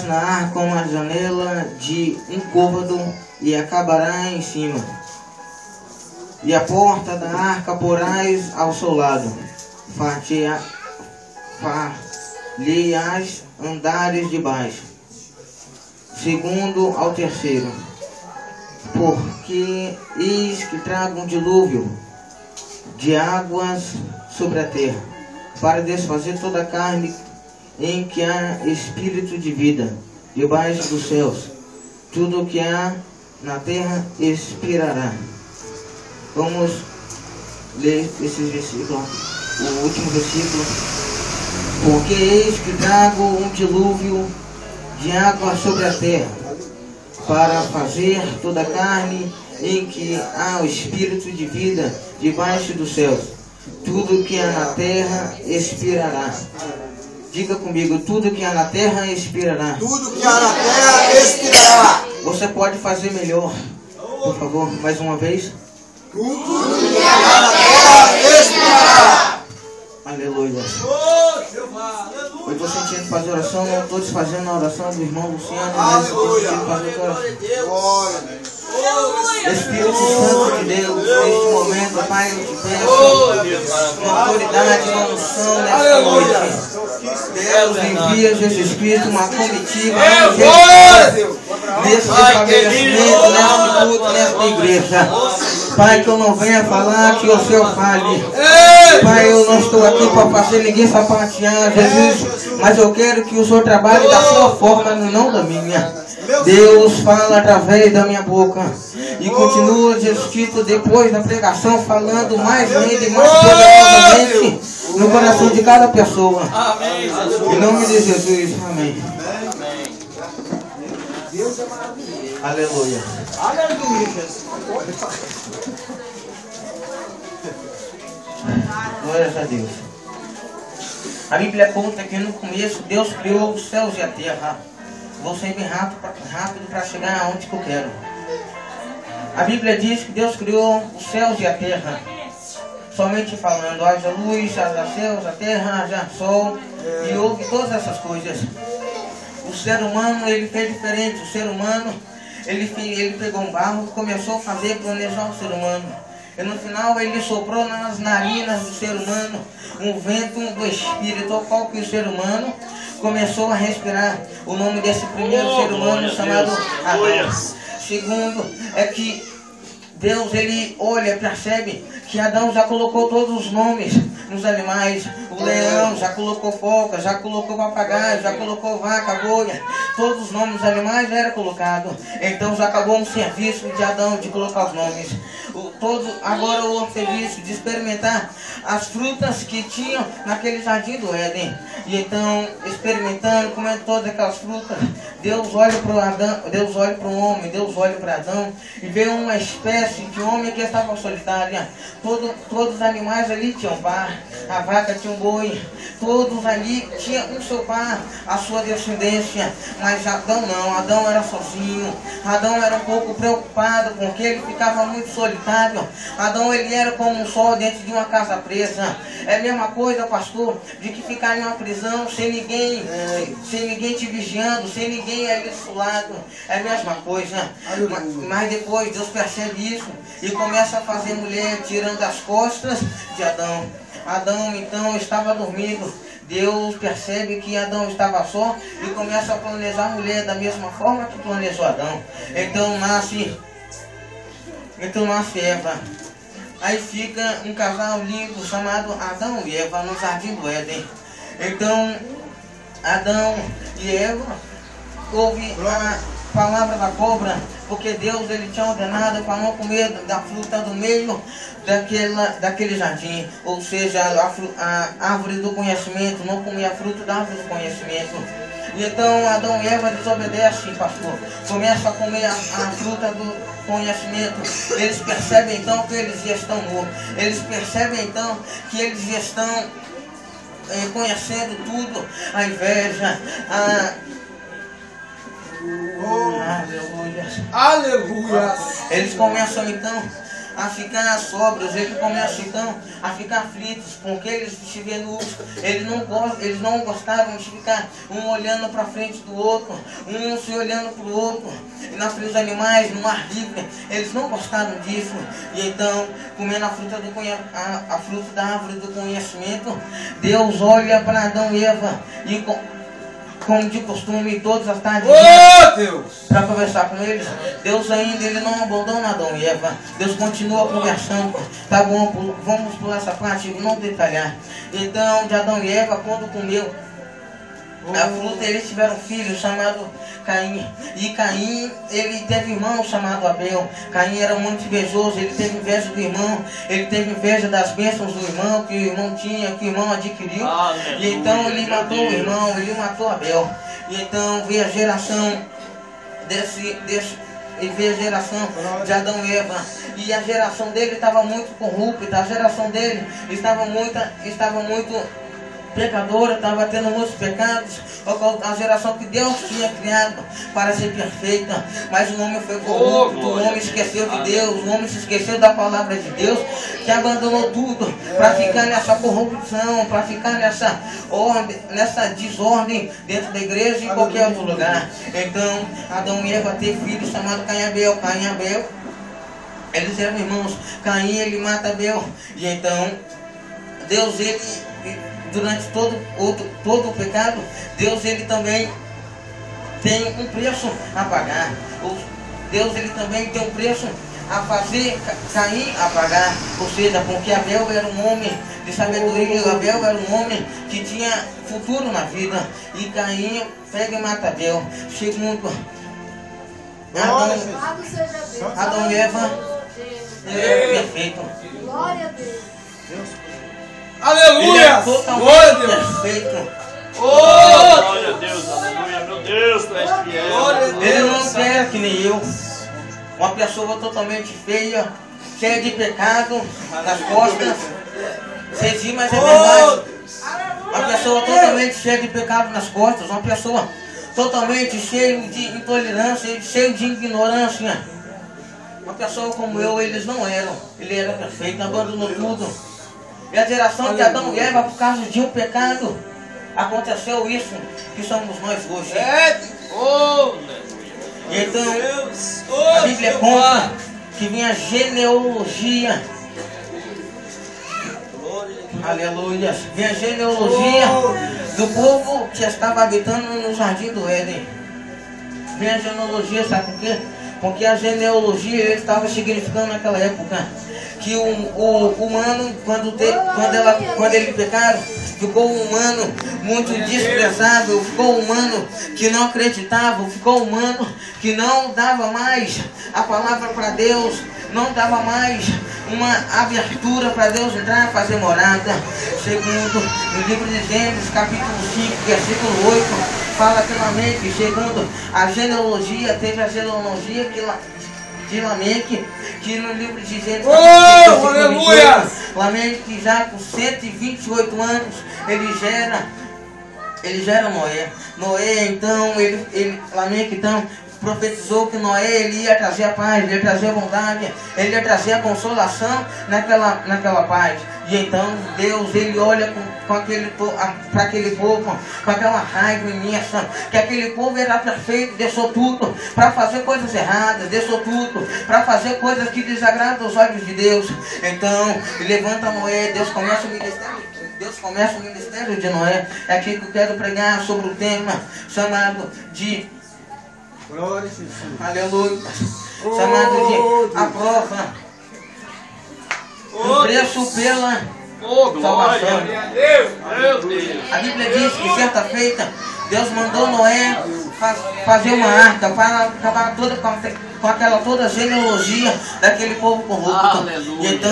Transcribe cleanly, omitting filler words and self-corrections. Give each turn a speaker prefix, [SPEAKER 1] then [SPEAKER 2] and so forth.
[SPEAKER 1] na arca uma janela de um côvado e acabará em cima. E a porta da arca porás ao seu lado. Far-lhe-ás andares de baixo, segundo ao terceiro. Porque eis que trago um dilúvio de águas sobre a terra, para desfazer toda a carne em que há espírito de vida debaixo dos céus. Tudo o que há na terra expirará. Vamos ler esses versículos, o último versículo. Porque eis que trago um dilúvio de água sobre a terra, para fazer toda a carne em que há o espírito de vida debaixo dos céus. Tudo que há na terra expirará. Diga comigo, tudo que há na terra expirará.
[SPEAKER 2] Tudo que há na terra expirará.
[SPEAKER 1] Você pode fazer melhor, por favor, mais uma vez.
[SPEAKER 2] Tudo que há na terra expirará.
[SPEAKER 1] Aleluia. Eu estou sentindo fazer oração, não estou desfazendo a oração do irmão Luciano, mas estou sentindo fazer oração. Espírito Santo de Deus, neste momento, Pai, eu te peço uma autoridade, uma unção nesta noite. Deus, envia Jesus Cristo uma comitiva nesse estabelecimento, neste culto, nesta igreja. Pai, que eu não venha falar, que o Senhor fale. Pai, eu não estou aqui para fazer ninguém sapatear, Jesus, mas eu quero que o Senhor trabalhe da sua forma, não da minha. Deus fala através da minha boca. E continua, Jesus Cristo, depois da pregação, falando mais ainda e mais poderosamente no coração de cada pessoa. Amém. Em nome de Jesus. Amém.
[SPEAKER 2] Deus é maravilhoso.
[SPEAKER 1] Aleluia.
[SPEAKER 2] Aleluia.
[SPEAKER 1] Glórias a Deus. A Bíblia conta que no começo Deus criou os céus e a terra. Vou ser bem rápido para chegar aonde que eu quero. A Bíblia diz que Deus criou os céus e a terra. Somente falando, haja luz, haja céus, a terra, haja sol. E houve todas essas coisas. O ser humano, ele fez diferente. O ser humano, ele pegou um barro e começou a fazer, planejar o ser humano. E no final ele soprou nas narinas do ser humano um vento do Espírito, ao qual que o ser humano começou a respirar. O nome desse primeiro ser humano chamado Adão. Segundo, é que Deus, ele olha, percebe que Adão já colocou todos os nomes nos animais. O leão já colocou foca, já colocou papagaio, já colocou vaca, boi. Todos os nomes dos animais eram colocados. Então já acabou um serviço de Adão de colocar os nomes. Agora o serviço de experimentar as frutas que tinham naquele jardim do Éden. E então, experimentando, comendo todas aquelas frutas, Deus olha para o Adão, Deus olha para o homem, Deus olha para Adão e vê uma espécie de homem que estava solitária. Todos os animais ali tinham par, a vaca tinha um boi, todos ali tinham um seu par, a sua descendência. Mas Adão não, Adão era sozinho. Adão era um pouco preocupado porque ele ficava muito solitário. Adão, ele era como um sol dentro de uma casa presa. É a mesma coisa, pastor, de que ficar em uma prisão sem ninguém te vigiando, sem ninguém ali do seu lado. É a mesma coisa. Mas depois Deus percebe isso e começa a fazer mulher tirando as costas de Adão. Adão então estava dormindo. Deus percebe que Adão estava só e começa a planejar a mulher da mesma forma que planejou Adão. Então nasce Eva. Aí fica um casal lindo chamado Adão e Eva no jardim do Éden. Então Adão e Eva ouve a palavra da cobra, porque Deus, ele tinha ordenado para não comer da fruta do meio daquele jardim, ou seja, a árvore do conhecimento, não comer a fruta da árvore do conhecimento. E então Adão e Eva desobedecem, pastor, começam a comer a fruta do conhecimento. Eles percebem então que eles já estão mortos. Eles percebem então que eles já estão conhecendo tudo, a inveja, Aleluia.
[SPEAKER 2] Aleluia.
[SPEAKER 1] Eles começam então a ficar sóbrios, eles começam então a ficar aflitos, porque eles se vêem nus, eles não gostavam de ficar um olhando para frente do outro, um se olhando para o outro, e na frente dos animais, no ar livre, eles não gostaram disso, e então, comendo a fruta da árvore do conhecimento, Deus olha para Adão e Eva, e como de costume, todas as tardes para conversar com eles, Deus ainda ele não abandona Adão e Eva. Deus continua conversando. Tá bom, vamos por essa parte e não detalhar. Então, de Adão e Eva, quando comeu a fruta, eles tiveram um filho chamado Caim. E Caim, ele teve irmão chamado Abel. Caim era muito invejoso, ele teve inveja do irmão, ele teve inveja das bênçãos do irmão, que o irmão tinha, que o irmão adquiriu. E então ele matou o irmão, ele matou Abel. E então veio a geração e veio a geração de Adão e Eva. E a geração dele estava muito corrupta, a geração dele estava muito pecadora, estava tendo muitos pecados, a geração que Deus tinha criado para ser perfeita, mas o homem foi corrupto, o homem esqueceu de Deus, o homem se esqueceu da palavra de Deus, que abandonou tudo para ficar nessa corrupção, para ficar nessa desordem dentro da igreja e em qualquer outro lugar. Então, Adão e Eva teve filho chamado Caim e Abel. Caim e Abel, eles eram irmãos. Caim, ele mata Abel, e então Deus, ele durante todo o pecado, Deus ele também tem um preço a pagar. Deus ele também tem um preço a fazer Caim a pagar. Ou seja, porque Abel era um homem de sabedoria, Abel era um homem que tinha futuro na vida. E Caim pega e mata Abel. Segundo Adão e Eva, perfeito.
[SPEAKER 2] Glória a Deus.
[SPEAKER 3] Aleluia! Glória a Deus!
[SPEAKER 1] Perfeito.
[SPEAKER 3] Glória a Deus, aleluia, meu Deus, tu és fiel.
[SPEAKER 1] Ele não quer que nem eu. Uma pessoa totalmente feia, cheia de pecado nas costas. Vocês dizem, mas é verdade. Uma pessoa totalmente cheia de pecado nas costas. Uma pessoa totalmente cheia de intolerância, cheia de ignorância. Uma pessoa como eu, eles não eram. Ele era perfeito, abandonou tudo. E a geração de Adão e Eva, por causa de um pecado, aconteceu isso que somos nós hoje. E então, a Bíblia conta que vinha a genealogia. Aleluia. Vinha a genealogia do povo que estava habitando no jardim do Éden. Vinha a genealogia, sabe por quê? Porque a genealogia ele estava significando naquela época que o humano, quando ele pecaram, ficou um humano muito desprezável, ficou um humano que não acreditava, ficou um humano que não dava mais a palavra para Deus, não dava mais uma abertura para Deus entrar e fazer morada. Segundo, no livro de Gênesis, capítulo 5, versículo 8, fala claramente, segundo a genealogia, teve a genealogia de Lameque, que no livro de Gênesis,
[SPEAKER 3] aleluia!
[SPEAKER 1] Lameque já com 128 anos, ele gera Noé. Noé, então, Lameque, então, profetizou que Noé ele ia trazer a paz, ele ia trazer a bondade, ele ia trazer a consolação naquela paz. E então Deus ele olha para aquele povo, com aquela raiva imensa, que aquele povo era perfeito, deixou tudo para fazer coisas erradas, deixou tudo para fazer coisas que desagradam os olhos de Deus. Então levanta Noé, Deus começa o ministério de Noé. É aqui que eu quero pregar sobre o tema chamado de
[SPEAKER 2] Glória a Jesus.
[SPEAKER 1] Aleluia. Chamado de a prova. O preço pela salvação. A Bíblia diz que certa feita Deus mandou Noé fazer uma arca para acabar com aquela toda genealogia daquele povo corrupto. E então